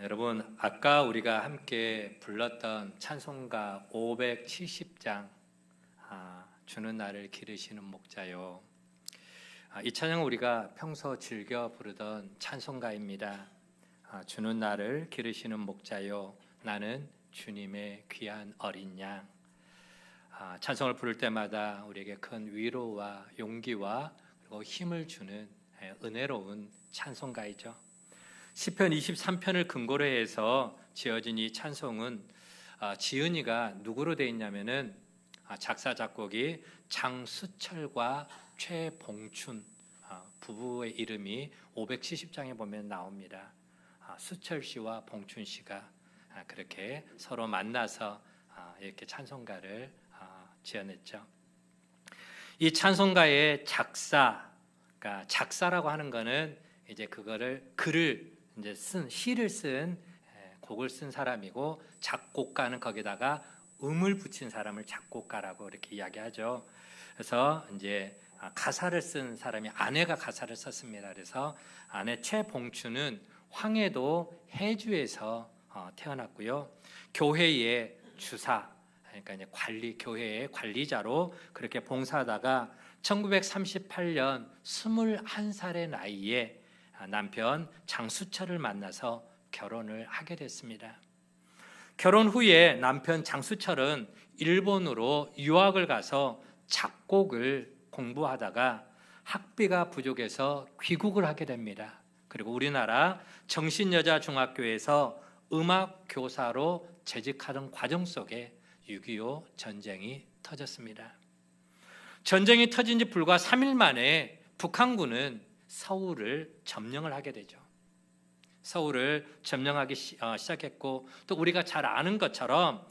여러분, 아까 우리가 함께 불렀던 찬송가 570장 주는 나를 기르시는 목자요. 이 찬양은 우리가 평소 즐겨 부르던 찬송가입니다. 주는 나를 기르시는 목자요, 나는 주님의 귀한 어린 양. 찬송을 부를 때마다 우리에게 큰 위로와 용기와 그리고 힘을 주는 은혜로운 찬송가이죠. 시편 23편을 근거로 해서 지어진 이 찬송은 지은이가 누구로 되어 있냐면은 작사 작곡이 장수철과 최봉춘 부부의 이름이 570장에 보면 나옵니다. 수철 씨와 봉춘 씨가 그렇게 서로 만나서 이렇게 찬송가를 지어냈죠. 이 찬송가의 그러니까 작사라고 하는 거는 이제 그거를 글을 이제 시를 쓴 곡을 쓴 사람이고, 작곡가는 거기다가 음을 붙인 사람을 작곡가라고 이렇게 이야기하죠. 그래서 이제 가사를 쓴 사람이 아내가 가사를 썼습니다. 그래서 아내 최봉춘은 황해도 해주에서 태어났고요. 교회의 주사, 그러니까 이제 교회의 관리자로 그렇게 봉사하다가 1938년 21살의 나이에 남편 장수철을 만나서 결혼을 하게 됐습니다. 결혼 후에 남편 장수철은 일본으로 유학을 가서 작곡을 공부하다가 학비가 부족해서 귀국을 하게 됩니다. 그리고 우리나라 정신여자중학교에서 음악교사로 재직하던 과정 속에 6.25 전쟁이 터졌습니다. 전쟁이 터진 지 불과 3일 만에 북한군은 서울을 점령을 하게 되죠. 서울을 점령하기 시작했고, 또 우리가 잘 아는 것처럼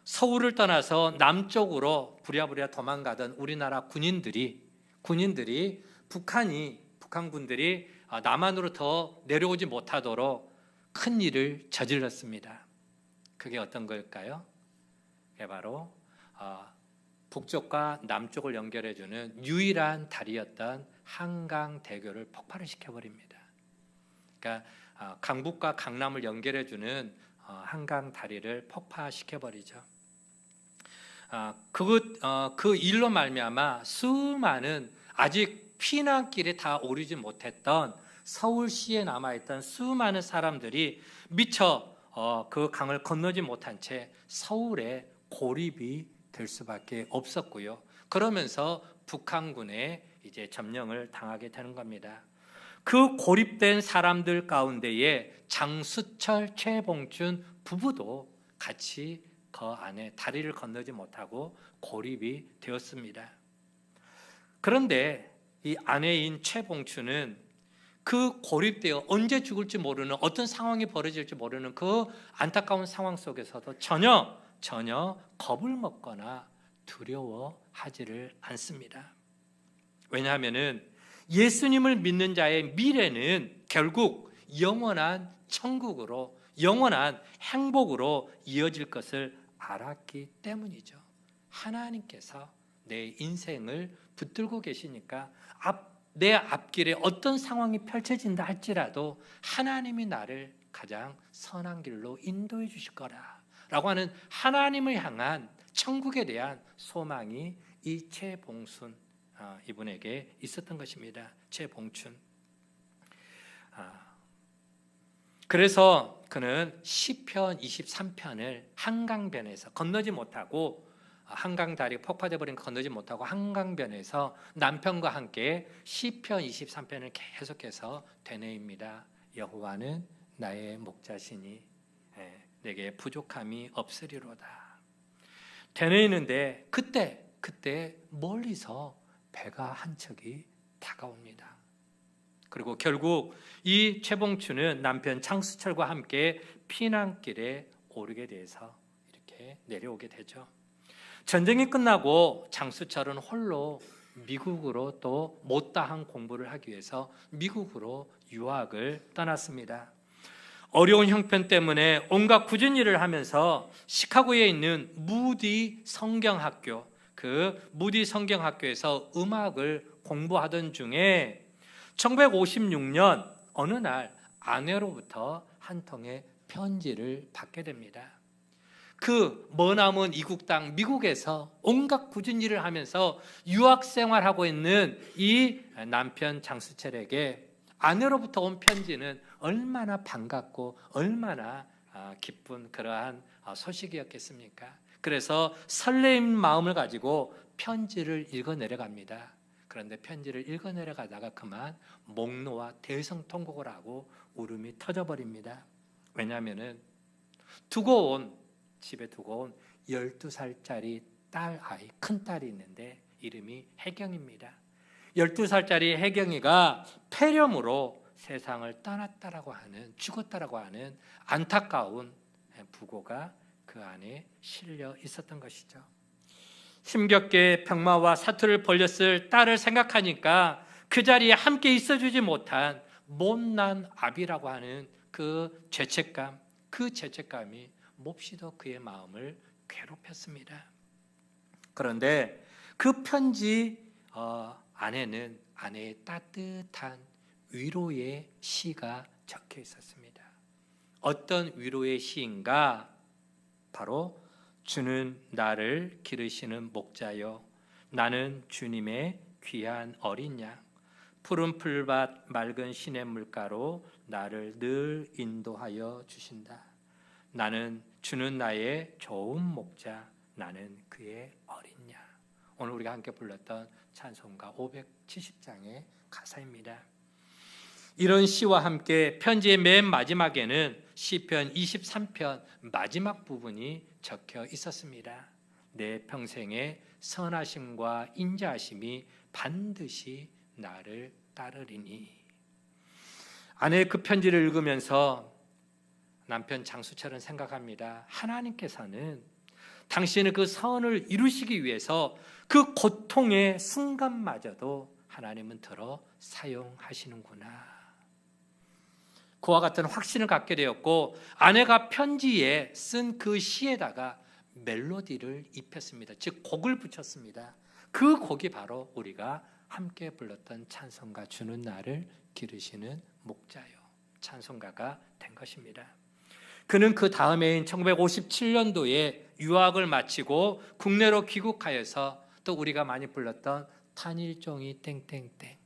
서울을 떠나서 남쪽으로 부랴부랴 도망가던 우리나라 군인들이 북한군들이 남한으로 더 내려오지 못하도록 큰 일을 저질렀습니다. 그게 어떤 걸까요? 그게 바로 북쪽과 남쪽을 연결해주는 유일한 다리였던 한강대교를 폭발을 시켜버립니다. 그러니까 강북과 강남을 연결해주는 한강 다리를 폭파시켜버리죠. 그 일로 말미암아 수많은 아직 피난길에 다 오르지 못했던 서울시에 남아있던 수많은 사람들이 미처 그 강을 건너지 못한 채 서울에 고립이 될 수밖에 없었고요. 그러면서 북한군의 이제 점령을 당하게 되는 겁니다. 그 고립된 사람들 가운데에 장수철, 최봉춘 부부도 같이 그 안에 다리를 건너지 못하고 고립이 되었습니다. 그런데 이 아내인 최봉춘은 그 고립되어 언제 죽을지 모르는, 어떤 상황이 벌어질지 모르는 그 안타까운 상황 속에서도 전혀 겁을 먹거나 두려워하지를 않습니다. 왜냐하면은 예수님을 믿는 자의 미래는 결국 영원한 천국으로, 영원한 행복으로 이어질 것을 알았기 때문이죠. 하나님께서 내 인생을 붙들고 계시니까 내 앞길에 어떤 상황이 펼쳐진다 할지라도 하나님이 나를 가장 선한 길로 인도해 주실 거라라고 하는 하나님을 향한 천국에 대한 소망이 이 최봉순 이분에게 있었던 것입니다. 최봉춘. 그래서 그는 시편 23편을 한강변에서 건너지 못하고, 한강다리 폭파돼 버린 건너지 못하고 한강변에서 남편과 함께 시편 23편을 계속해서 되뇌입니다. 여호와는 나의 목자시니 내게 부족함이 없으리로다. 되뇌이는데 그때 멀리서 배가 한 척이 다가옵니다. 그리고 결국 이 최봉춘은 남편 장수철과 함께 피난길에 오르게 돼서 이렇게 내려오게 되죠. 전쟁이 끝나고 장수철은 홀로 미국으로 또 못다한 공부를 하기 위해서 미국으로 유학을 떠났습니다. 어려운 형편 때문에 온갖 굳은 일을 하면서 시카고에 있는 무디 성경학교, 그 무디 성경학교에서 음악을 공부하던 중에 1956년 어느 날 아내로부터 한 통의 편지를 받게 됩니다. 그 머나먼 이국 땅 미국에서 온갖 굳은 일을 하면서 유학 생활하고 있는 이 남편 장수철에게 아내로부터 온 편지는 얼마나 반갑고 얼마나 기쁜 그러한 소식이었겠습니까? 그래서 설레임 마음을 가지고 편지를 읽어 내려갑니다. 그런데 편지를 읽어 내려가다가 그만 목노와 대성통곡을 하고 울음이 터져버립니다. 왜냐하면 집에 두고 온 12살짜리 딸아이, 큰딸이 있는데 이름이 혜경입니다. 12살짜리 혜경이가 폐렴으로 세상을 떠났다라고 하는, 죽었다라고 하는 안타까운 부고가 그 안에 실려 있었던 것이죠. 힘겹게 병마와 사투를 벌였을 딸을 생각하니까 그 자리에 함께 있어주지 못한 못난 아비라고 하는 그 죄책감이 몹시도 그의 마음을 괴롭혔습니다. 그런데 그 편지 안에는 아내의 따뜻한 위로의 시가 적혀 있었습니다. 어떤 위로의 시인가? 바로 주는 나를 기르시는 목자요, 나는 주님의 귀한 어린 양, 푸른 풀밭 맑은 시냇물가로 나를 늘 인도하여 주신다. 주는 나의 좋은 목자, 나는 그의 어린 양. 오늘 우리가 함께 불렀던 찬송가 570장의 가사입니다. 이런 시와 함께 편지의 맨 마지막에는 시편 23편 마지막 부분이 적혀 있었습니다. 내 평생의 선하심과 인자하심이 반드시 나를 따르리니. 아내의 그 편지를 읽으면서 남편 장수철은 생각합니다. 하나님께서는 당신의 그 선을 이루시기 위해서 그 고통의 순간마저도 하나님은 들어 사용하시는구나. 그와 같은 확신을 갖게 되었고, 아내가 편지에 쓴 그 시에다가 멜로디를 입혔습니다. 즉 곡을 붙였습니다. 그 곡이 바로 우리가 함께 불렀던 찬송가 주는 나를 기르시는 목자요, 찬송가가 된 것입니다. 그는 그 다음해인 1957년도에 유학을 마치고 국내로 귀국하여서 또 우리가 많이 불렀던 탄일종이 땡땡땡,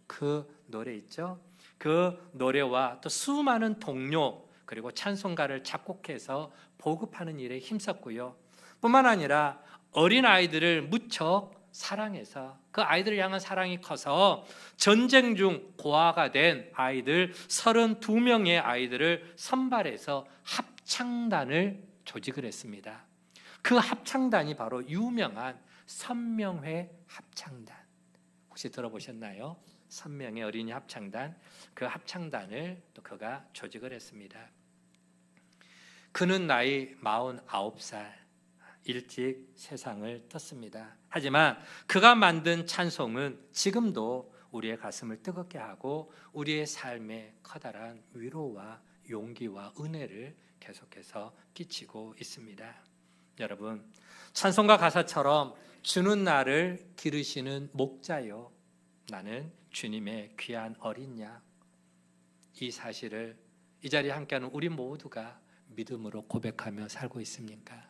그 노래 있죠? 그 노래와 또 수많은 동료 그리고 찬송가를 작곡해서 보급하는 일에 힘썼고요. 뿐만 아니라 어린아이들을 무척 사랑해서 그 아이들을 향한 사랑이 커서 전쟁 중 고아가 된 아이들 32명의 아이들을 선발해서 합창단을 조직을 했습니다. 그 합창단이 바로 유명한 선명회 합창단, 혹시 들어보셨나요? 선명의 어린이 합창단, 그 합창단을 또 그가 조직을 했습니다. 그는 나이 49살, 일찍 세상을 떴습니다. 하지만 그가 만든 찬송은 지금도 우리의 가슴을 뜨겁게 하고 우리의 삶에 커다란 위로와 용기와 은혜를 계속해서 끼치고 있습니다. 여러분, 찬송가 가사처럼 주는 나를 기르시는 목자요, 나는 주님의 귀한 어린 양, 이 사실을 이 자리에 함께하는 우리 모두가 믿음으로 고백하며 살고 있습니까?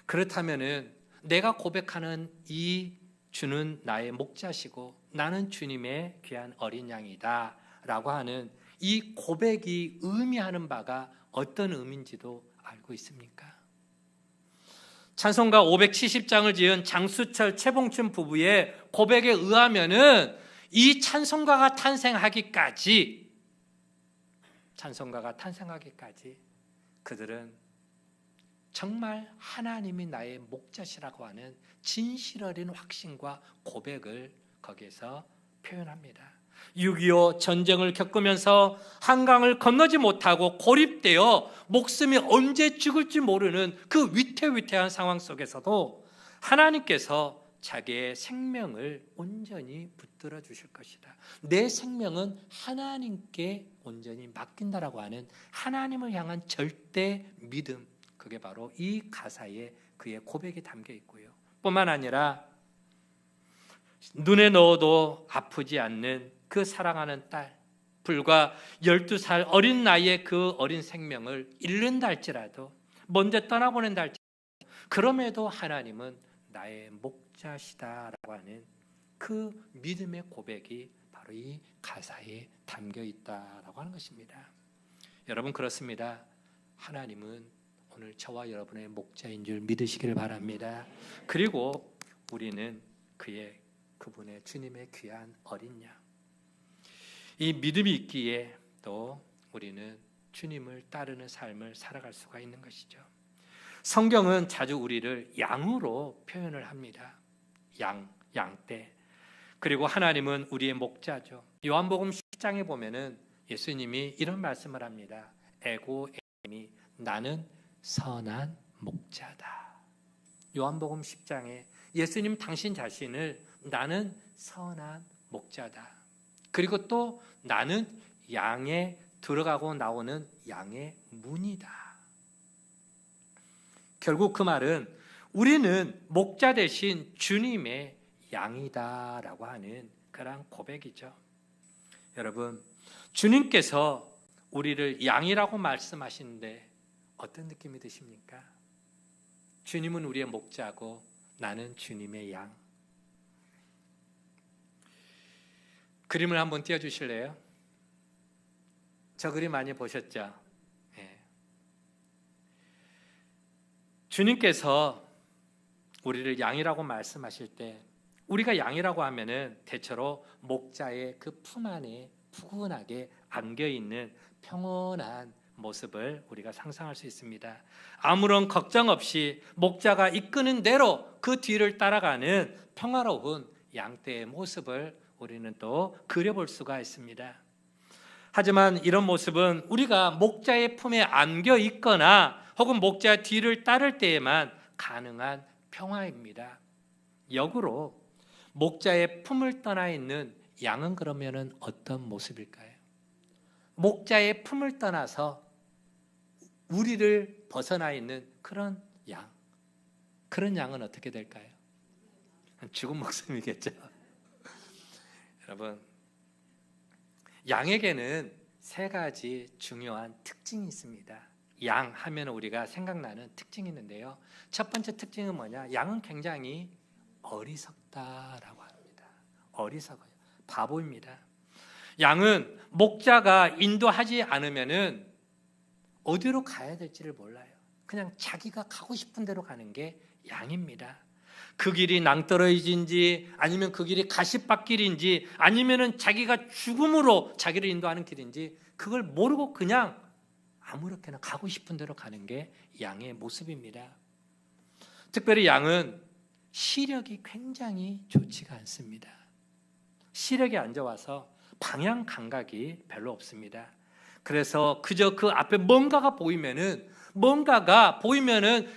그렇다면은 내가 고백하는 이 주는 나의 목자시고 나는 주님의 귀한 어린 양이다 라고 하는 이 고백이 의미하는 바가 어떤 의미인지도 알고 있습니까? 찬송가 570장을 지은 장수철 최봉춘 부부의 고백에 의하면은 이 찬송가가 탄생하기까지 그들은 정말 하나님이 나의 목자시라고 하는 진실 어린 확신과 고백을 거기에서 표현합니다. 6.25 전쟁을 겪으면서 한강을 건너지 못하고 고립되어 목숨이 언제 죽을지 모르는 그 위태위태한 상황 속에서도 하나님께서 자기의 생명을 온전히 붙들어 주실 것이다. 내 생명은 하나님께 온전히 맡긴다라고 하는 하나님을 향한 절대 믿음, 그게 바로 이 가사에 그의 고백이 담겨 있고요. 뿐만 아니라 눈에 넣어도 아프지 않는 그 사랑하는 딸, 불과 12살 어린 나이에 그 어린 생명을 잃는다 할지라도, 먼저 떠나보낸다 할지라도, 그럼에도 하나님은 나의 목자시다라고 하는 그 믿음의 고백이 바로 이 가사에 담겨 있다라고 하는 것입니다. 여러분, 그렇습니다. 하나님은 오늘 저와 여러분의 목자인 줄 믿으시길 바랍니다. 그리고 우리는 그분의 주님의 귀한 어린 양, 이 믿음이 있기에 또 우리는 주님을 따르는 삶을 살아갈 수가 있는 것이죠. 성경은 자주 우리를 양으로 표현을 합니다. 양떼. 그리고 하나님은 우리의 목자죠. 요한복음 10장에 보면은 예수님이 이런 말씀을 합니다. 에고 에미, 나는 선한 목자다. 요한복음 10장에 예수님 당신 자신을 나는 선한 목자다. 그리고 또 나는 양에 들어가고 나오는 양의 문이다. 결국 그 말은 우리는 목자 대신 주님의 양이다라고 하는 그런 고백이죠. 여러분, 주님께서 우리를 양이라고 말씀하시는데 어떤 느낌이 드십니까? 주님은 우리의 목자고 나는 주님의 양. 그림을 한번 띄워주실래요? 저 그림 많이 보셨죠? 네. 주님께서 우리를 양이라고 말씀하실 때, 우리가 양이라고 하면은 대체로 목자의 그 품 안에 푸근하게 안겨있는 평온한 모습을 우리가 상상할 수 있습니다. 아무런 걱정 없이 목자가 이끄는 대로 그 뒤를 따라가는 평화로운 양떼의 모습을 우리는 또 그려볼 수가 있습니다. 하지만 이런 모습은 우리가 목자의 품에 안겨 있거나 혹은 목자 뒤를 따를 때에만 가능한 평화입니다. 역으로 목자의 품을 떠나 있는 양은 그러면은 어떤 모습일까요? 목자의 품을 떠나서 우리를 벗어나 있는 그런 양, 그런 양은 어떻게 될까요? 죽은 목숨이겠죠. 여러분, 양에게는 세 가지 중요한 특징이 있습니다. 양 하면 우리가 생각나는 특징이 있는데요. 첫 번째 특징은 뭐냐? 양은 굉장히 어리석다라고 합니다. 어리석어요. 바보입니다. 양은 목자가 인도하지 않으면은 어디로 가야 될지를 몰라요. 그냥 자기가 가고 싶은 대로 가는 게 양입니다. 그 길이 낭떠러지인지 아니면 그 길이 가시밭길인지 아니면은 자기가 죽음으로 자기를 인도하는 길인지 그걸 모르고 그냥 아무렇게나 가고 싶은 대로 가는 게 양의 모습입니다. 특별히 양은 시력이 굉장히 좋지가 않습니다. 시력이 안 좋아서 방향 감각이 별로 없습니다. 그래서 그저 그 앞에 뭔가가 보이면은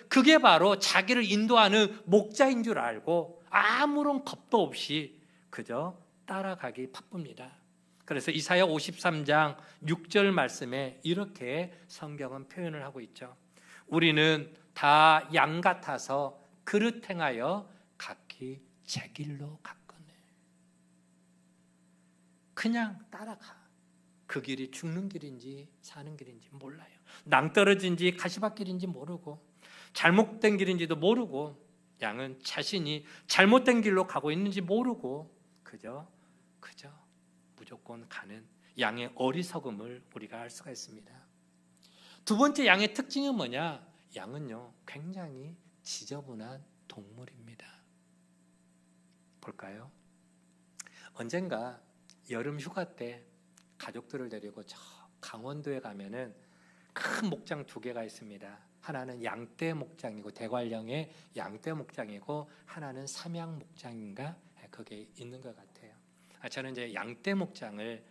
그게 바로 자기를 인도하는 목자인 줄 알고 아무런 겁도 없이 그저 따라가기 바쁩니다. 그래서 이사야 53장 6절 말씀에 이렇게 성경은 표현을 하고 있죠. 우리는 다 양 같아서 그릇 행하여 각기 제 길로 갔거늘. 그냥 따라가. 그 길이 죽는 길인지 사는 길인지 몰라요. 낭떠러진지 가시밭길인지 모르고 잘못된 길인지도 모르고 양은 자신이 잘못된 길로 가고 있는지 모르고 그저 무조건 가는 양의 어리석음을 우리가 알 수가 있습니다. 두 번째 양의 특징은 뭐냐? 양은요 굉장히 지저분한 동물입니다. 볼까요? 언젠가 여름 휴가 때 가족들을 데리고 저 강원도에 가면은 큰 목장 두 개가 있습니다. 하나는 양떼 목장이고 대관령의 양떼 목장이고 하나는 삼양 목장인가 그게 있는 것 같아요. 저는 이제 양떼 목장을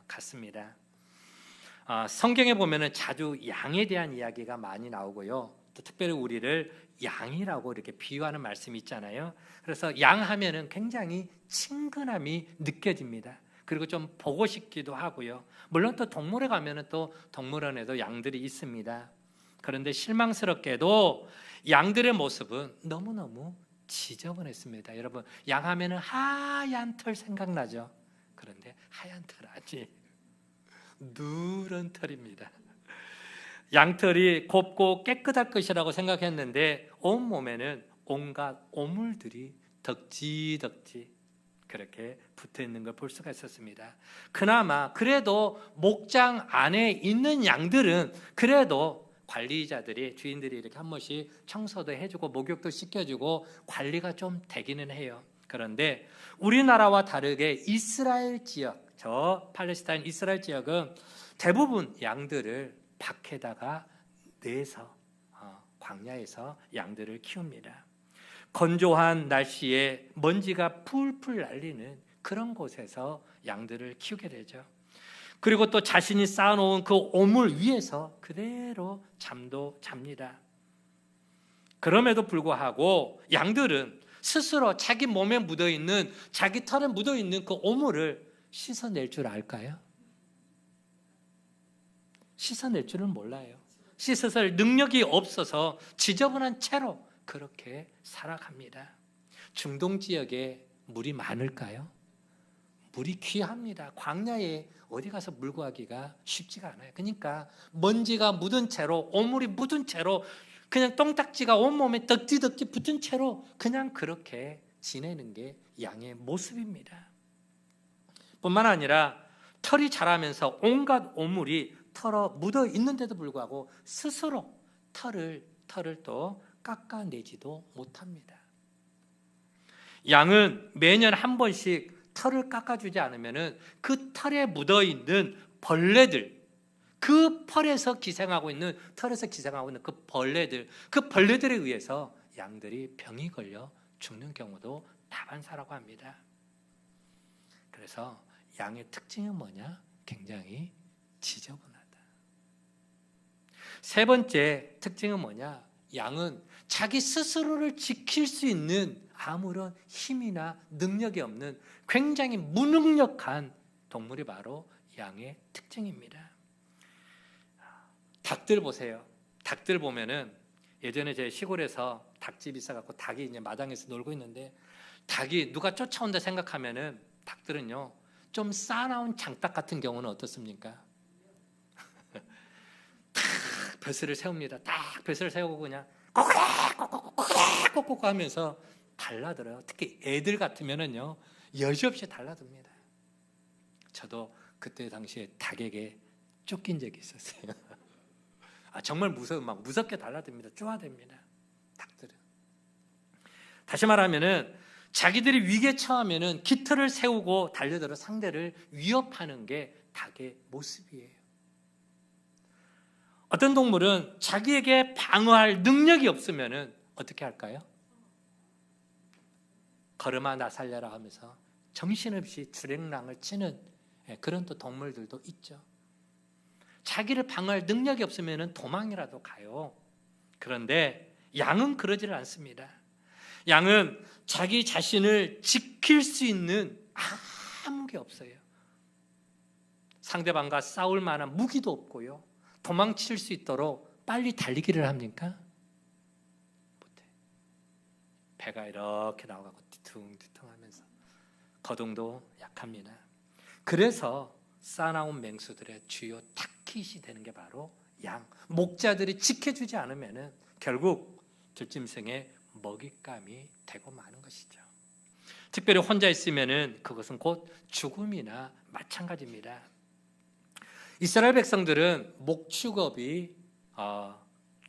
갔습니다. 성경에 보면은 자주 양에 대한 이야기가 많이 나오고요. 또 특별히 우리를 양이라고 이렇게 비유하는 말씀이 있잖아요. 그래서 양 하면은 굉장히 친근함이 느껴집니다. 그리고 좀 보고 싶기도 하고요. 물론 또 동물에 가면은 또 동물원에도 양들이 있습니다. 그런데 실망스럽게도 양들의 모습은 너무너무 지저분했습니다. 여러분, 양 하면은 하얀 털 생각나죠? 그런데 하얀 털 아니에요. 누런 털입니다. 양털이 곱고 깨끗할 것이라고 생각했는데 온몸에는 온갖 오물들이 덕지덕지 그렇게 붙어 있는 걸 볼 수가 있었습니다. 그나마 그래도 목장 안에 있는 양들은 그래도 관리자들이, 주인들이 이렇게 한 번씩 청소도 해주고 목욕도 시켜주고 관리가 좀 되기는 해요. 그런데 우리나라와 다르게 이스라엘 지역, 저 팔레스타인 이스라엘 지역은 대부분 양들을 밖에다가 내서 광야에서 양들을 키웁니다. 건조한 날씨에 먼지가 풀풀 날리는 그런 곳에서 양들을 키우게 되죠. 그리고 또 자신이 쌓아놓은 그 오물 위에서 그대로 잠도 잡니다. 그럼에도 불구하고 양들은 스스로 자기 몸에 묻어있는, 자기 털에 묻어있는 그 오물을 씻어낼 줄 알까요? 씻어낼 줄은 몰라요. 씻어설 능력이 없어서 지저분한 채로 그렇게 살아갑니다. 중동 지역에 물이 많을까요? 물이 귀합니다. 광야에 어디 가서 물 구하기가 쉽지가 않아요. 그러니까 먼지가 묻은 채로, 오물이 묻은 채로, 그냥 똥딱지가 온몸에 덕지덕지 붙은 채로 그냥 그렇게 지내는 게 양의 모습입니다. 뿐만 아니라 털이 자라면서 온갖 오물이 털어 묻어 있는데도 불구하고 스스로 털을 또 깎아내지도 못합니다. 양은 매년 한 번씩 털을 깎아주지 않으면 그 털에 묻어 있는 벌레들, 그 털에서 기생하고 있는 그 벌레들에 의해서 양들이 병이 걸려 죽는 경우도 다반사라고 합니다. 그래서 양의 특징은 뭐냐? 굉장히 지저분하다. 세 번째 특징은 뭐냐? 양은 자기 스스로를 지킬 수 있는 아무런 힘이나 능력이 없는 굉장히 무능력한 동물이 바로 양의 특징입니다. 닭들 보세요. 닭들 보면은 예전에 제 시골에서 닭집 있어갖고 닭이 이제 마당에서 놀고 있는데 닭이 누가 쫓아온다 생각하면은 닭들은요 좀 쌓아놓은 장닭 같은 경우는 어떻습니까? 딱 벼슬을 세웁니다. 딱 벼슬을 세우고 그냥 꼬꼬꼬꼬꼬꼬꼬 하면서 달라들어요. 특히 애들 같으면은요 여지없이 달라듭니다. 저도 그때 당시에 닭에게 쫓긴 적이 있었어요. 정말 막 무섭게 달라듭니다. 쪼아댑니다. 닭들은. 다시 말하면은 자기들이 위기에 처하면은 깃털을 세우고 달려들어 상대를 위협하는 게 닭의 모습이에요. 어떤 동물은 자기에게 방어할 능력이 없으면은 어떻게 할까요? 걸음아 나 살려라 하면서 정신없이 주랭랑을 치는 그런 또 동물들도 있죠. 자기를 방어할 능력이 없으면 도망이라도 가요. 그런데 양은 그러지를 않습니다. 양은 자기 자신을 지킬 수 있는 아무 게 없어요. 상대방과 싸울 만한 무기도 없고요. 도망칠 수 있도록 빨리 달리기를 합니까? 못해. 배가 이렇게 나와가고 뒤퉁뒤퉁 하면서 거동도 약합니다. 그래서 쌓아나온 맹수들의 주요 타깃이 되는 게 바로 양. 목자들이 지켜주지 않으면 결국 들짐승의 먹잇감이 되고 마는 것이죠. 특별히 혼자 있으면 그것은 곧 죽음이나 마찬가지입니다. 이스라엘 백성들은 목축업이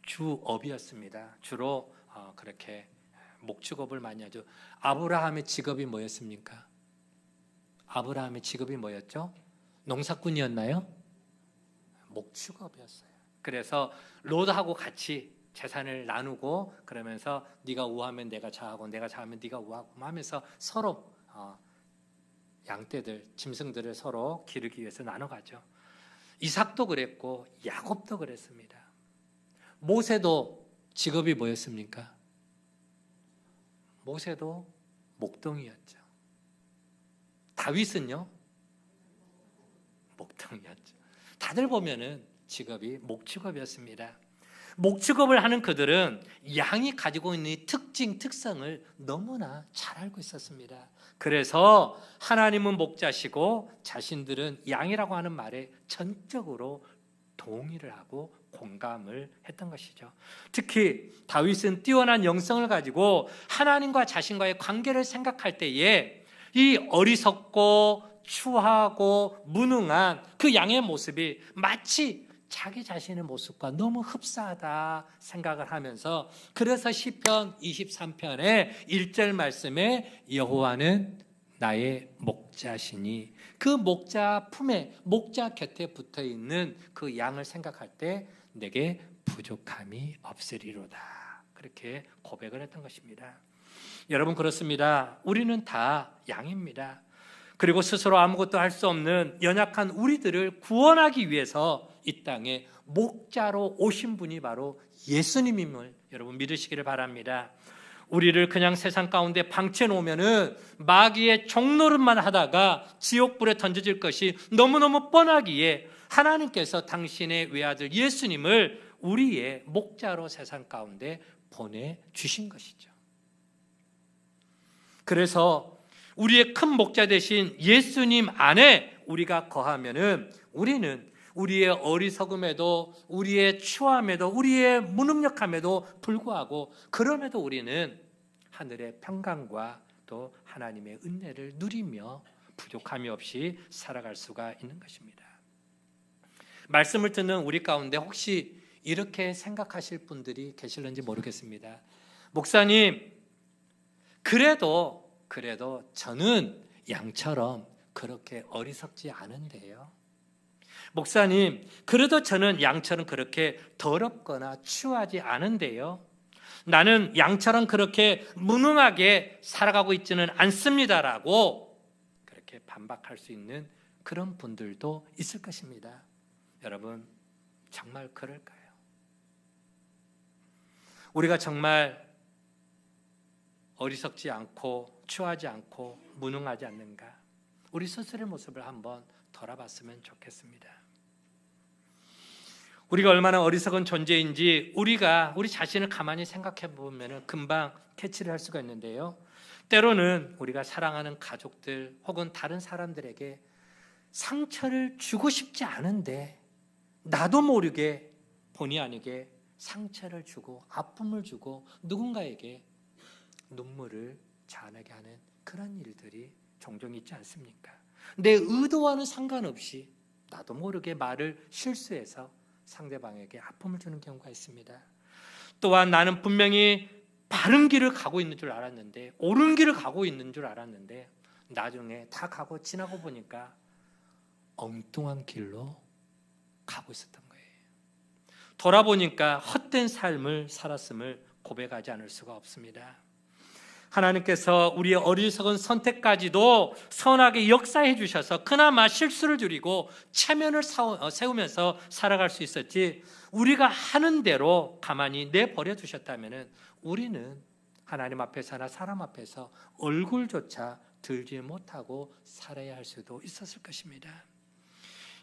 주업이었습니다. 주로 그렇게 목축업을 많이 하죠. 아브라함의 직업이 뭐였습니까? 아브라함의 직업이 뭐였죠? 농사꾼이었나요? 목축업이었어요. 그래서 롯하고 같이 재산을 나누고 그러면서 네가 우하면 내가 좌하고 내가 좌하면 네가 우하고 하면서 서로 양떼들, 짐승들을 서로 기르기 위해서 나눠가죠. 이삭도 그랬고 야곱도 그랬습니다. 모세도 직업이 뭐였습니까? 모세도 목동이었죠. 다윗은요? 목동이었죠. 다들 보면은 직업이 목축업이었습니다. 목축업을 하는 그들은 양이 가지고 있는 특징, 특성을 너무나 잘 알고 있었습니다. 그래서 하나님은 목자시고 자신들은 양이라고 하는 말에 전적으로 동의를 하고 공감을 했던 것이죠. 특히 다윗은 뛰어난 영성을 가지고 하나님과 자신과의 관계를 생각할 때에 이 어리석고 추하고 무능한 그 양의 모습이 마치 자기 자신의 모습과 너무 흡사하다 생각을 하면서, 그래서 시편 23편의 1절 말씀에 여호와는 나의 목자시니, 그 목자 품에, 목자 곁에 붙어 있는 그 양을 생각할 때 내게 부족함이 없으리로다, 그렇게 고백을 했던 것입니다. 여러분, 그렇습니다. 우리는 다 양입니다. 그리고 스스로 아무것도 할 수 없는 연약한 우리들을 구원하기 위해서 이 땅에 목자로 오신 분이 바로 예수님임을 여러분 믿으시기를 바랍니다. 우리를 그냥 세상 가운데 방치해 놓으면은 마귀의 종노릇만 하다가 지옥불에 던져질 것이 너무너무 뻔하기에 하나님께서 당신의 외아들 예수님을 우리의 목자로 세상 가운데 보내주신 것이죠. 그래서 우리의 큰 목자 되신 예수님 안에 우리가 거하면은 우리는 우리의 어리석음에도, 우리의 추함에도, 우리의 무능력함에도 불구하고, 그럼에도 우리는 하늘의 평강과 또 하나님의 은혜를 누리며 부족함이 없이 살아갈 수가 있는 것입니다. 말씀을 듣는 우리 가운데 혹시 이렇게 생각하실 분들이 계실는지 모르겠습니다. 목사님, 그래도 저는 양처럼 그렇게 어리석지 않은데요. 목사님, 그래도 저는 양처럼 그렇게 더럽거나 추하지 않은데요. 나는 양처럼 그렇게 무능하게 살아가고 있지는 않습니다라고 그렇게 반박할 수 있는 그런 분들도 있을 것입니다. 여러분, 정말 그럴까요? 우리가 정말 어리석지 않고 추하지 않고 무능하지 않는가? 우리 스스로의 모습을 한번 돌아봤으면 좋겠습니다. 우리가 얼마나 어리석은 존재인지 우리 자신을 가만히 생각해 보면 금방 캐치를 할 수가 있는데요. 때로는 우리가 사랑하는 가족들 혹은 다른 사람들에게 상처를 주고 싶지 않은데 나도 모르게 본의 아니게 상처를 주고 아픔을 주고 누군가에게 눈물을 자아내게 하는 그런 일들이 종종 있지 않습니까? 내 의도와는 상관없이 나도 모르게 말을 실수해서 상대방에게 아픔을 주는 경우가 있습니다. 또한 나는 분명히 바른 길을 가고 있는 줄 알았는데, 옳은 길을 가고 있는 줄 알았는데 나중에 다 가고 지나고 보니까 엉뚱한 길로 가고 있었던 거예요. 돌아보니까 헛된 삶을 살았음을 고백하지 않을 수가 없습니다. 하나님께서 우리의 어리석은 선택까지도 선하게 역사해 주셔서 그나마 실수를 줄이고 체면을 세우면서 살아갈 수 있었지, 우리가 하는 대로 가만히 내버려 두셨다면 우리는 하나님 앞에서나 사람 앞에서 얼굴조차 들지 못하고 살아야 할 수도 있었을 것입니다.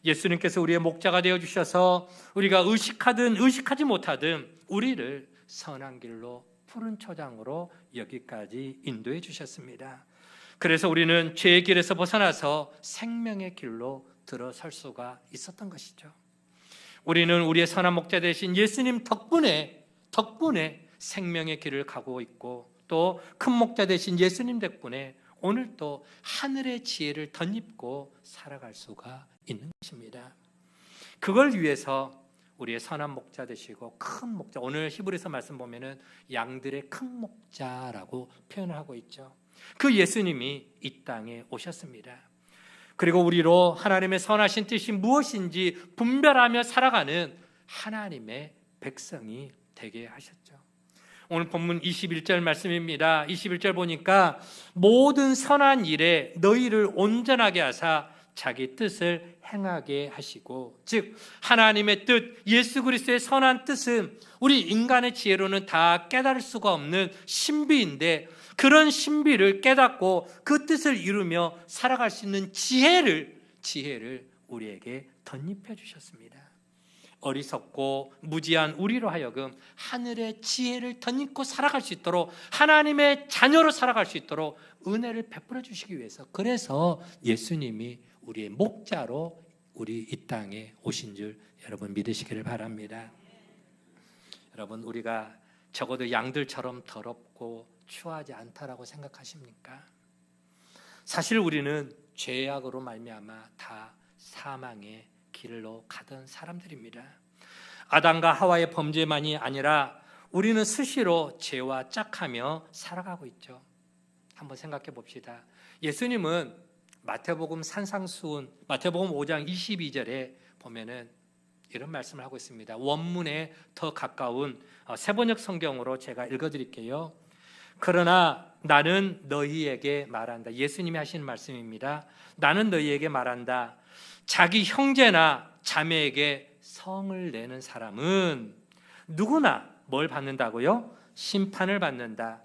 예수님께서 우리의 목자가 되어주셔서 우리가 의식하든 의식하지 못하든 우리를 선한 길로, 푸른 초장으로 여기까지 인도해 주셨습니다. 그래서 우리는 죄의 길에서 벗어나서 생명의 길로 들어설 수가 있었던 것이죠. 우리는 우리의 선한 목자 되신 예수님 덕분에 생명의 길을 가고 있고, 또 큰 목자 되신 예수님 덕분에 오늘 또 하늘의 지혜를 덧입고 살아갈 수가 있는 것입니다. 그걸 위해서 우리의 선한 목자 되시고 큰 목자, 오늘 히브리서 말씀 보면은 양들의 큰 목자라고 표현을 하고 있죠. 그 예수님이 이 땅에 오셨습니다. 그리고 우리로 하나님의 선하신 뜻이 무엇인지 분별하며 살아가는 하나님의 백성이 되게 하셨죠. 오늘 본문 21절 말씀입니다. 21절 보니까 모든 선한 일에 너희를 온전하게 하사 자기 뜻을 행하게 하시고, 즉 하나님의 뜻, 예수 그리스도의 선한 뜻은 우리 인간의 지혜로는 다 깨달을 수가 없는 신비인데, 그런 신비를 깨닫고 그 뜻을 이루며 살아갈 수 있는 지혜를 우리에게 덧입혀 주셨습니다. 어리석고 무지한 우리로 하여금 하늘의 지혜를 덧입고 살아갈 수 있도록, 하나님의 자녀로 살아갈 수 있도록 은혜를 베풀어 주시기 위해서, 그래서 예수님이 우리의 목자로 우리 이 땅에 오신 줄 여러분 믿으시기를 바랍니다. 여러분, 우리가 적어도 양들처럼 더럽고 추하지 않다라고 생각하십니까? 사실 우리는 죄악으로 말미암아 다 사망의 길로 가던 사람들입니다. 아담과 하와의 범죄만이 아니라 우리는 수시로 죄와 짝하며 살아가고 있죠. 한번 생각해 봅시다. 예수님은 마태복음 산상수훈, 마태복음 5장 22절에 보면은 이런 말씀을 하고 있습니다. 원문에 더 가까운 세번역 성경으로 제가 읽어드릴게요. 그러나 나는 너희에게 말한다. 예수님이 하시는 말씀입니다. 나는 너희에게 말한다. 자기 형제나 자매에게 성을 내는 사람은 누구나 뭘 받는다고요? 심판을 받는다.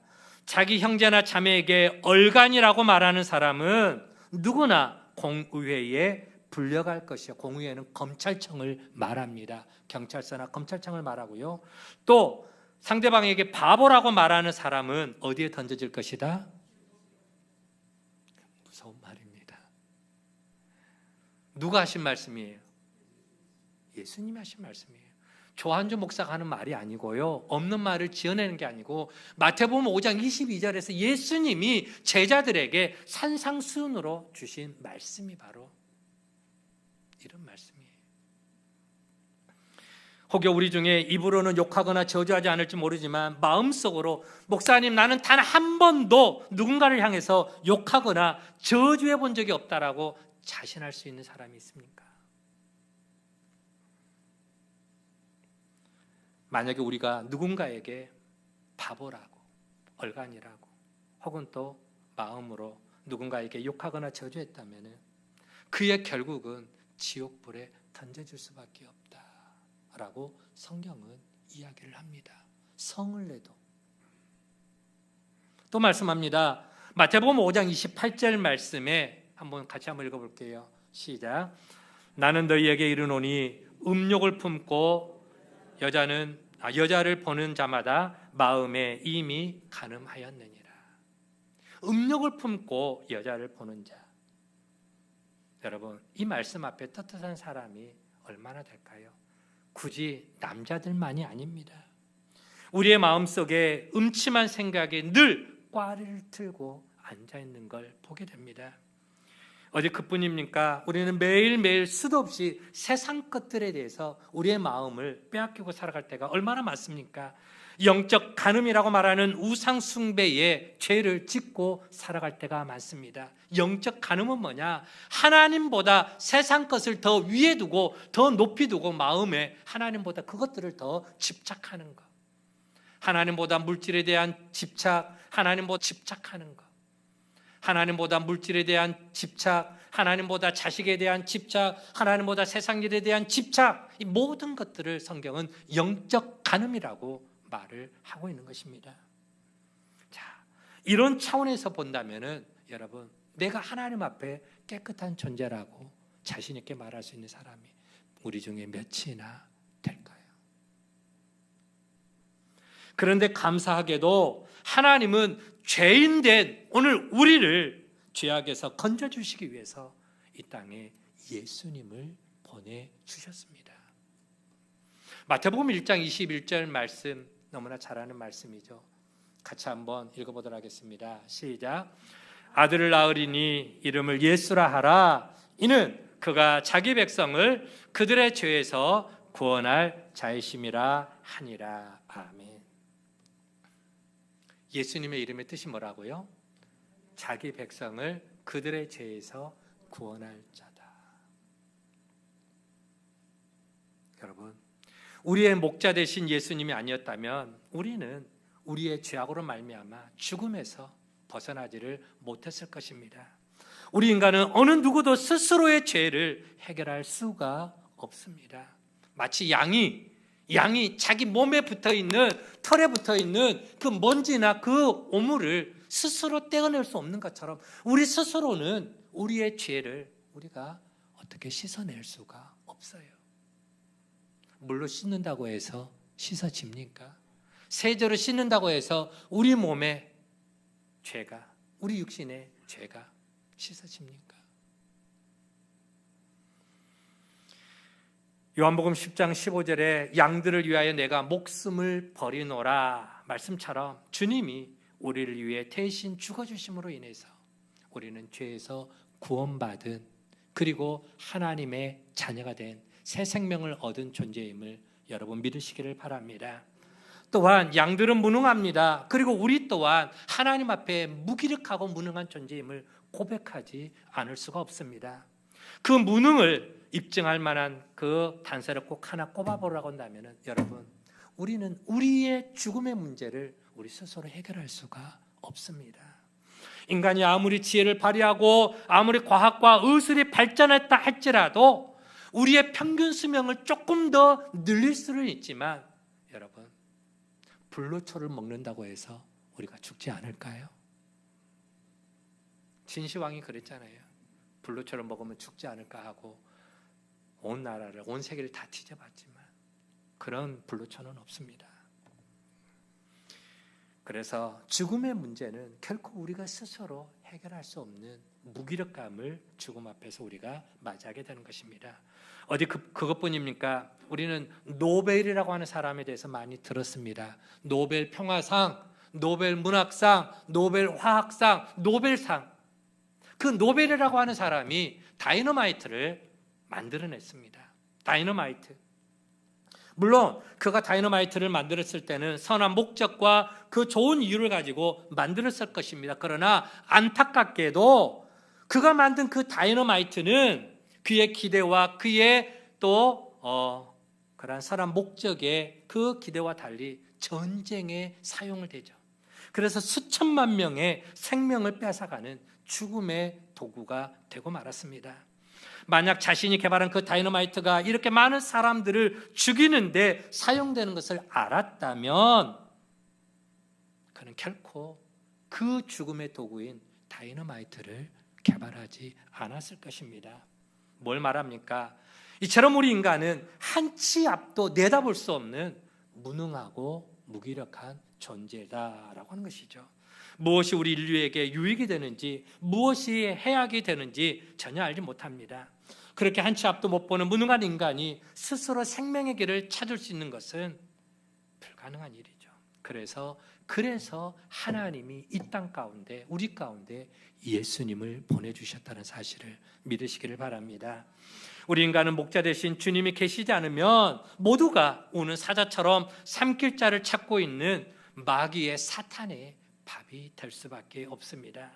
자기 형제나 자매에게 얼간이라고 말하는 사람은 누구나 공의회에 불려갈 것이요. 공의회는 검찰청을 말합니다. 경찰서나 검찰청을 말하고요. 또 상대방에게 바보라고 말하는 사람은 어디에 던져질 것이다? 무서운 말입니다. 누가 하신 말씀이에요? 예수님이 하신 말씀이에요. 조한주 목사가 하는 말이 아니고요, 없는 말을 지어내는 게 아니고 마태복음 5장 22절에서 예수님이 제자들에게 산상수훈으로 주신 말씀이 바로 이런 말씀이에요. 혹여 우리 중에 입으로는 욕하거나 저주하지 않을지 모르지만 마음속으로 목사님 나는 단 한 번도 누군가를 향해서 욕하거나 저주해 본 적이 없다라고 자신할 수 있는 사람이 있습니까? 만약에 우리가 누군가에게 바보라고, 얼간이라고, 혹은 또 마음으로 누군가에게 욕하거나 저주했다면 그의 결국은 지옥불에 던져질 수밖에 없다라고 성경은 이야기를 합니다. 성을 내도. 또 말씀합니다. 마태복음 5장 28절 말씀에 같이 한번 읽어볼게요. 시작. 나는 너희에게 이르노니 음욕을 품고 여자를 보는 자마다 마음에 이미 간음하였느니라. 음욕을 품고 여자를 보는 자. 여러분, 이 말씀 앞에 떳떳한 사람이 얼마나 될까요? 굳이 남자들만이 아닙니다. 우리의 마음속에 음침한 생각에 늘 꽈리를 틀고 앉아있는 걸 보게 됩니다. 어디 그뿐입니까? 우리는 매일매일 수도 없이 세상 것들에 대해서 우리의 마음을 빼앗기고 살아갈 때가 얼마나 많습니까? 영적 간음이라고 말하는 우상 숭배의 죄를 짓고 살아갈 때가 많습니다. 영적 간음은 뭐냐? 하나님보다 세상 것을 더 위에 두고 더 높이 두고 마음에 하나님보다 그것들을 더 집착하는 것. 하나님보다 물질에 대한 집착, 하나님보다 집착하는 것. 하나님보다 물질에 대한 집착, 하나님보다 자식에 대한 집착, 하나님보다 세상 일에 대한 집착, 이 모든 것들을 성경은 영적 간음이라고 말을 하고 있는 것입니다. 자, 이런 차원에서 본다면은 여러분, 내가 하나님 앞에 깨끗한 존재라고 자신 있게 말할 수 있는 사람이 우리 중에 몇이나 될까요? 그런데 감사하게도 하나님은 죄인된 오늘 우리를 죄악에서 건져주시기 위해서 이 땅에 예수님을 보내주셨습니다. 마태복음 1장 21절 말씀 너무나 잘 아는 말씀이죠. 같이 한번 읽어보도록 하겠습니다. 시작. 아들을 낳으리니 이름을 예수라 하라. 이는 그가 자기 백성을 그들의 죄에서 구원할 자이심이라 하니라. 아멘. 예수님의 이름의 뜻이 뭐라고요? 자기 백성을 그들의 죄에서 구원할 자다. 여러분, 우리의 목자 되신 예수님이 아니었다면 우리는 우리의 죄악으로 말미암아 죽음에서 벗어나지를 못했을 것입니다. 우리 인간은 어느 누구도 스스로의 죄를 해결할 수가 없습니다. 마치 양이 자기 몸에 붙어있는, 털에 붙어있는 그 먼지나 그 오물을 스스로 떼어낼 수 없는 것처럼 우리 스스로는 우리의 죄를 우리가 어떻게 씻어낼 수가 없어요. 물로 씻는다고 해서 씻어집니까? 세제로 씻는다고 해서 우리 몸의 죄가, 우리 육신의 죄가 씻어집니까? 요한복음 10장 15절에 양들을 위하여 내가 목숨을 버리노라 말씀처럼 주님이 우리를 위해 대신 죽어주심으로 인해서 우리는 죄에서 구원받은, 그리고 하나님의 자녀가 된 새 생명을 얻은 존재임을 여러분 믿으시기를 바랍니다. 또한 양들은 무능합니다. 그리고 우리 또한 하나님 앞에 무기력하고 무능한 존재임을 고백하지 않을 수가 없습니다. 그 무능을 입증할 만한 그 단서를 꼭 하나 꼽아보라고 한다면 여러분, 우리는 우리의 죽음의 문제를 우리 스스로 해결할 수가 없습니다. 인간이 아무리 지혜를 발휘하고 아무리 과학과 의술이 발전했다 할지라도 우리의 평균 수명을 조금 더 늘릴 수는 있지만 여러분, 불로초를 먹는다고 해서 우리가 죽지 않을까요? 진시황이 그랬잖아요. 불로초를 먹으면 죽지 않을까 하고 온 나라를, 온 세계를 다 뒤져봤지만 그런 불로초는 없습니다. 그래서 죽음의 문제는 결코 우리가 스스로 해결할 수 없는 무기력감을 죽음 앞에서 우리가 맞이하게 되는 것입니다. 어디 그것뿐입니까? 우리는 노벨이라고 하는 사람에 대해서 많이 들었습니다. 노벨 평화상, 노벨 문학상, 노벨 화학상, 노벨상. 그 노벨이라고 하는 사람이 다이너마이트를 만들어냈습니다. 다이너마이트. 물론 그가 다이너마이트를 만들었을 때는 선한 목적과 그 좋은 이유를 가지고 만들었을 것입니다. 그러나 안타깝게도 그가 만든 그 다이너마이트는 그의 기대와 그의 또 그러한 선한 목적의 그 기대와 달리 전쟁에 사용을 되죠. 그래서 수천만 명의 생명을 뺏어가는 죽음의 도구가 되고 말았습니다. 만약 자신이 개발한 그 다이너마이트가 이렇게 많은 사람들을 죽이는데 사용되는 것을 알았다면 그는 결코 그 죽음의 도구인 다이너마이트를 개발하지 않았을 것입니다. 뭘 말합니까? 이처럼 우리 인간은 한치 앞도 내다볼 수 없는 무능하고 무기력한 존재다라고 하는 것이죠. 무엇이 우리 인류에게 유익이 되는지, 무엇이 해악이 되는지 전혀 알지 못합니다. 그렇게 한치 앞도 못 보는 무능한 인간이 스스로 생명의 길을 찾을 수 있는 것은 불가능한 일이죠. 그래서 하나님이 이 땅 가운데, 우리 가운데 예수님을 보내주셨다는 사실을 믿으시기를 바랍니다. 우리 인간은 목자 대신 주님이 계시지 않으면 모두가 우는 사자처럼 삼킬 자를 찾고 있는 마귀의 사탄의 밥이 될 수밖에 없습니다.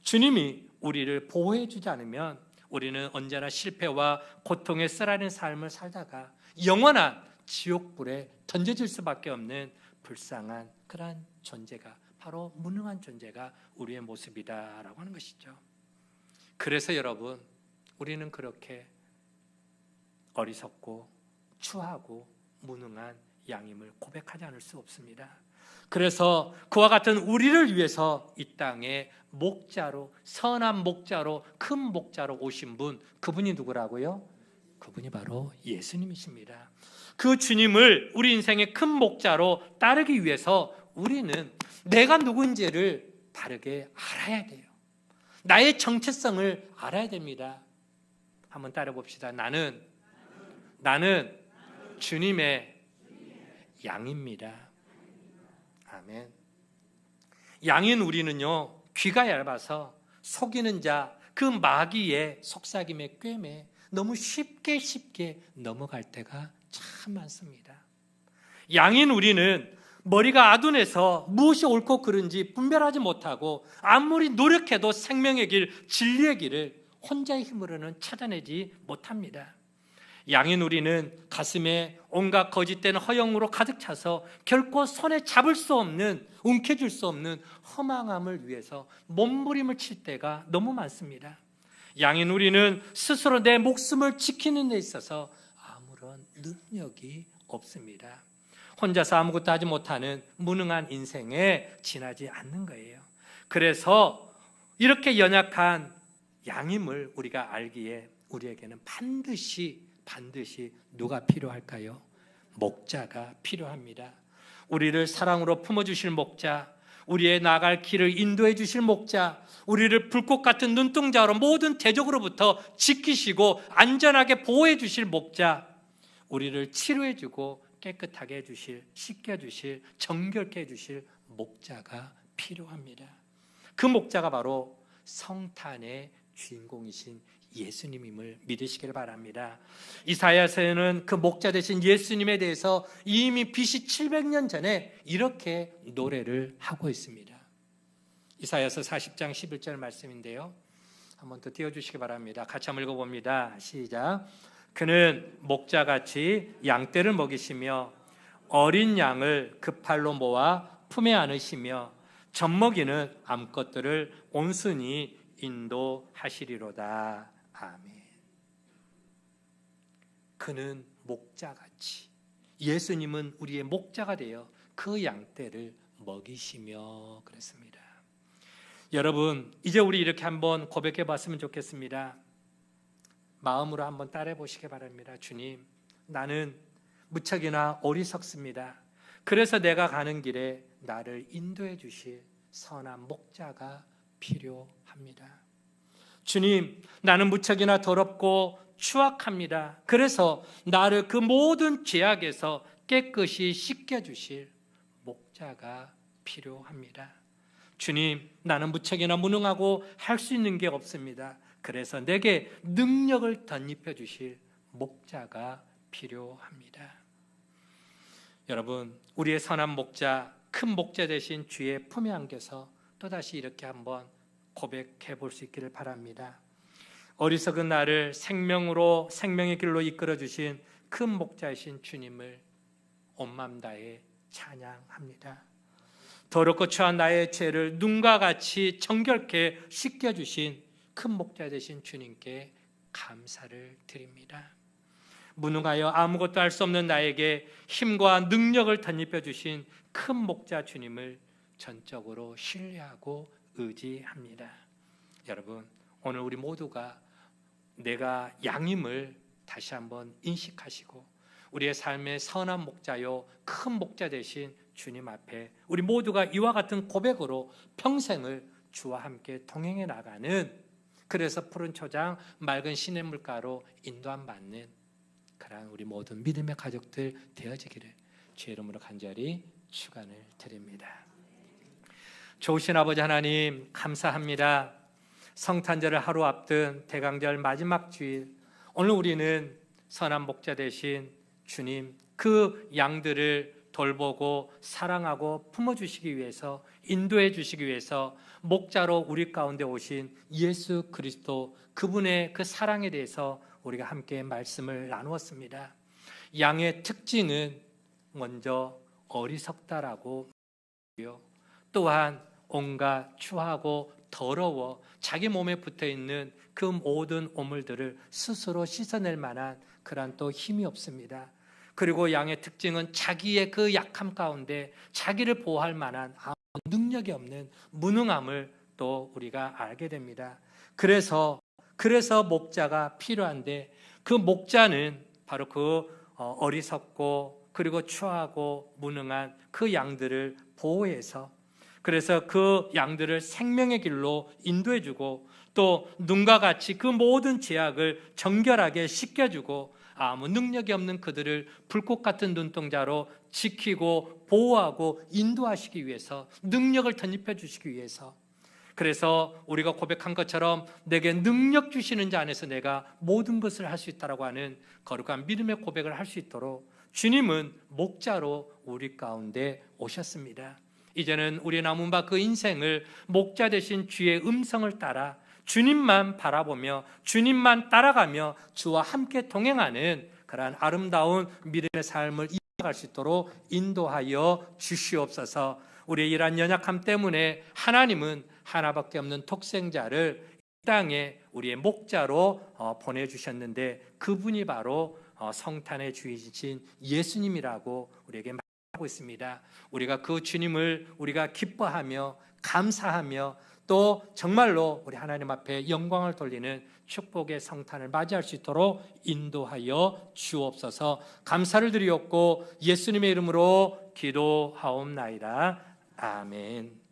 주님이 우리를 보호해 주지 않으면 우리는 언제나 실패와 고통에 쓰라린 삶을 살다가 영원한 지옥불에 던져질 수밖에 없는 불쌍한 그러한 존재가, 바로 무능한 존재가 우리의 모습이다라고 하는 것이죠. 그래서 여러분, 우리는 그렇게 어리석고 추하고 무능한 양임을 고백하지 않을 수 없습니다. 그래서 그와 같은 우리를 위해서 이 땅에 목자로, 선한 목자로, 큰 목자로 오신 분, 그분이 누구라고요? 그분이 바로 예수님이십니다. 그 주님을 우리 인생의 큰 목자로 따르기 위해서 우리는 내가 누구인지를 바르게 알아야 돼요. 나의 정체성을 알아야 됩니다. 한번 따라 봅시다. 나는 주님의 양입니다. 아멘. 양인 우리는요, 귀가 얇아서 속이는 자, 그 마귀의 속삭임의 꿰매 너무 쉽게 넘어갈 때가 참 많습니다. 양인 우리는 머리가 아둔해서 무엇이 옳고 그른지 분별하지 못하고 아무리 노력해도 생명의 길, 진리의 길을 혼자의 힘으로는 찾아내지 못합니다. 양인 우리는 가슴에 온갖 거짓된 허영으로 가득 차서 결코 손에 잡을 수 없는, 움켜쥘 수 없는 허망함을 위해서 몸부림을 칠 때가 너무 많습니다. 양인 우리는 스스로 내 목숨을 지키는 데 있어서 아무런 능력이 없습니다. 혼자서 아무것도 하지 못하는 무능한 인생에 지나지 않는 거예요. 그래서 이렇게 연약한 양임을 우리가 알기에 우리에게는 반드시 누가 필요할까요? 목자가 필요합니다. 우리를 사랑으로 품어주실 목자, 우리의 나갈 길을 인도해 주실 목자, 우리를 불꽃 같은 눈동자로 모든 대적으로부터 지키시고 안전하게 보호해 주실 목자, 우리를 치료해 주고 깨끗하게 해주실, 씻겨주실, 정결케 해주실 목자가 필요합니다. 그 목자가 바로 성탄의 주인공이신 예수님임을 믿으시길 바랍니다. 이사야서에는 그 목자 되신 예수님에 대해서 이미 BC 700년 전에 이렇게 노래를 하고 있습니다. 이사야서 40장 11절 말씀인데요, 한번 더 띄워주시기 바랍니다. 같이 한번 읽어봅니다. 시작. 그는 목자같이 양떼를 먹이시며 어린 양을 그 팔로 모아 품에 안으시며 젖먹이는 암컷들을 온순히 인도하시리로다. 아멘. 그는 목자같이, 예수님은 우리의 목자가 되어 그 양떼를 먹이시며 그랬습니다. 여러분, 이제 우리 이렇게 한번 고백해 봤으면 좋겠습니다. 마음으로 한번 따라해 보시기 바랍니다. 주님, 나는 무척이나 어리석습니다. 그래서 내가 가는 길에 나를 인도해 주실 선한 목자가 필요합니다. 주님, 나는 무척이나 더럽고 추악합니다. 그래서 나를 그 모든 죄악에서 깨끗이 씻겨주실 목자가 필요합니다. 주님, 나는 무척이나 무능하고 할 수 있는 게 없습니다. 그래서 내게 능력을 덧입혀 주실 목자가 필요합니다. 여러분, 우리의 선한 목자, 큰 목자 되신 주의 품에 안겨서 또다시 이렇게 한번 고백해 볼 수 있기를 바랍니다. 어리석은 나를 생명으로, 생명의 길로 이끌어 주신 큰 목자이신 주님을 온 마음 다해 찬양합니다. 더럽고 추한 나의 죄를 눈과 같이 정결케 씻겨주신 큰 목자 되신 주님께 감사를 드립니다. 무능하여 아무것도 할 수 없는 나에게 힘과 능력을 덧입혀 주신 큰 목자 주님을 전적으로 신뢰하고 의지합니다. 여러분, 오늘 우리 모두가 내가 양임을 다시 한번 인식하시고 우리의 삶의 선한 목자요 큰 목자 되신 주님 앞에 우리 모두가 이와 같은 고백으로 평생을 주와 함께 동행해 나가는, 그래서 푸른 초장 맑은 시냇물가로 인도함 받는 그러한 우리 모든 믿음의 가족들 되어지기를 주의 이름으로 간절히 축원을 드립니다. 좋으신 아버지 하나님, 감사합니다. 성탄절을 하루 앞둔 대강절 마지막 주일, 오늘 우리는 선한 목자 되신 주님, 그 양들을 돌보고 사랑하고 품어주시기 위해서, 인도해 주시기 위해서 목자로 우리 가운데 오신 예수 그리스도, 그분의 그 사랑에 대해서 우리가 함께 말씀을 나누었습니다. 양의 특징은 먼저 어리석다라고, 또한 온갖 추하고 더러워 자기 몸에 붙어있는 그 모든 오물들을 스스로 씻어낼 만한 그런 또 힘이 없습니다. 그리고 양의 특징은 자기의 그 약함 가운데 자기를 보호할 만한 아무 능력이 없는 무능함을 또 우리가 알게 됩니다. 그래서 목자가 필요한데, 그 목자는 바로 그 어리석고 그리고 추하고 무능한 그 양들을 보호해서, 그래서 그 양들을 생명의 길로 인도해주고 또 눈과 같이 그 모든 죄악을 정결하게 씻겨주고 아무 능력이 없는 그들을 불꽃 같은 눈동자로 지키고 보호하고 인도하시기 위해서, 능력을 덧입혀 주시기 위해서, 그래서 우리가 고백한 것처럼 내게 능력 주시는 자 안에서 내가 모든 것을 할 수 있다라고 하는 거룩한 믿음의 고백을 할 수 있도록 주님은 목자로 우리 가운데 오셨습니다. 이제는 우리 남은 바 그 인생을 목자 되신 주의 음성을 따라 주님만 바라보며 주님만 따라가며 주와 함께 동행하는 그러한 아름다운 믿음의 삶을 이어갈 수 있도록 인도하여 주시옵소서. 우리의 이러한 연약함 때문에 하나님은 하나밖에 없는 독생자를 이 땅에 우리의 목자로 보내주셨는데, 그분이 바로 성탄의 주이신 예수님이라고 우리에게 말하고 있습니다. 우리가 그 주님을 우리가 기뻐하며 감사하며 또 정말로 우리 하나님 앞에 영광을 돌리는 축복의 성탄을 맞이할 수 있도록 인도하여 주옵소서. 감사를 드리옵고 예수님의 이름으로 기도하옵나이다. 아멘.